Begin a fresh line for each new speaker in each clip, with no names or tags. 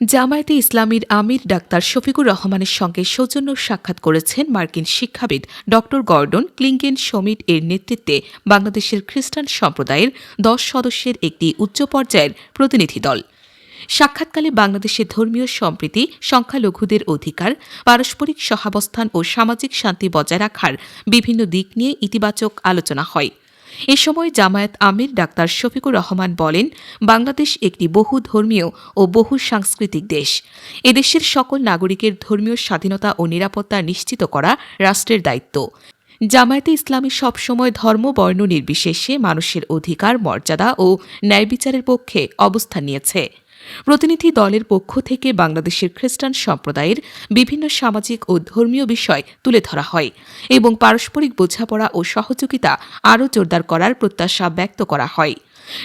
জামায়াতে ইসলামীর আমির ডাক্তার শফিকুর রহমানের সঙ্গে সৌজন্য সাক্ষাৎ করেছেন মার্কিন শিক্ষাবিদ ড গর্ডন ক্লিংকেন শমিট এর নেতৃত্বে বাংলাদেশের খ্রিস্টান সম্প্রদায়ের ১০ সদস্যের একটি উচ্চ পর্যায়ের প্রতিনিধি দল। সাক্ষাৎকালে বাংলাদেশের ধর্মীয় সম্প্রীতি, সংখ্যালঘুদের অধিকার, পারস্পরিক সহাবস্থান ও সামাজিক শান্তি বজায় রাখার বিভিন্ন দিক নিয়ে ইতিবাচক আলোচনা হয়। এ সময় জামায়াত আমির ডাক্তার শফিকুর রহমান বলেন, বাংলাদেশ একটি বহু ধর্মীয় ও বহু সাংস্কৃতিক দেশ। এদেশের সকল নাগরিকের ধর্মীয় স্বাধীনতা ও নিরাপত্তা নিশ্চিত করা রাষ্ট্রের দায়িত্ব। জামায়াতে ইসলামী সবসময় ধর্ম বর্ণ নির্বিশেষে মানুষের অধিকার, মর্যাদা ও ন্যায়বিচারের পক্ষে অবস্থান নিয়েছে। প্রতিনিধি দলের পক্ষ থেকে বাংলাদেশের খ্রিস্টান সম্প্রদায়ের বিভিন্ন সামাজিক ও ধর্মীয় বিষয় তুলে ধরা হয় এবং পারস্পরিক বোঝাপড়া ও সহযোগিতা আরও জোরদার করার প্রত্যাশা ব্যক্ত করা হয়।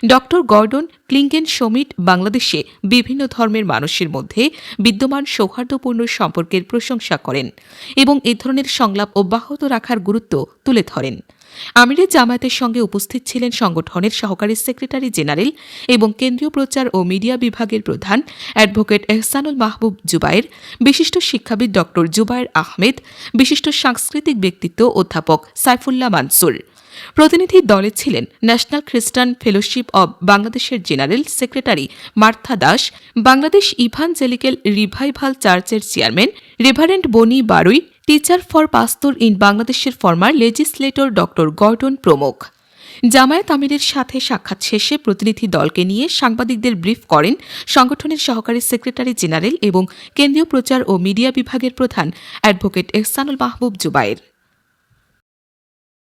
ড গর্ডন ক্লিংকেন শমিট বাংলাদেশে বিভিন্ন ধর্মের মানুষের মধ্যে বিদ্যমান সৌহার্দ্যপূর্ণ সম্পর্কের প্রশংসা করেন এবং এ ধরনের সংলাপ অব্যাহত রাখার গুরুত্ব তুলে ধরেন। আমিরে জামায়াতের সঙ্গে উপস্থিত ছিলেন সংগঠনের সহকারী সেক্রেটারি জেনারেল এবং কেন্দ্রীয় প্রচার ও মিডিয়া বিভাগের প্রধান অ্যাডভোকেট এহসানুল মাহবুব জুবায়ের, বিশিষ্ট শিক্ষাবিদ ড জুবায়ের আহমেদ, বিশিষ্ট সাংস্কৃতিক ব্যক্তিত্ব অধ্যাপক সাইফুল্লাহ মানসুর। প্রতিনিধি দলে ছিলেন ন্যাশনাল খ্রিস্টান ফেলোশিপ অব বাংলাদেশের general secretary Martha Das, Bangladesh evangelical revival চার্চের চেয়ারম্যান রেভারেন্ড বনি বারুই, টিচার ফর পাস্তর ইন বাংলাদেশের ফরমার লেজিসলেটর ড গর্ডন প্রমুখ। জামায়াত আমিরের সাথে সাক্ষাৎ শেষে প্রতিনিধি দলকে নিয়ে সাংবাদিকদের ব্রিফ করেন সংগঠনের সহকারী সেক্রেটারি জেনারেল এবং কেন্দ্রীয় প্রচার ও মিডিয়া বিভাগের প্রধান অ্যাডভোকেট এহসানুল মাহবুব জুবায়ের।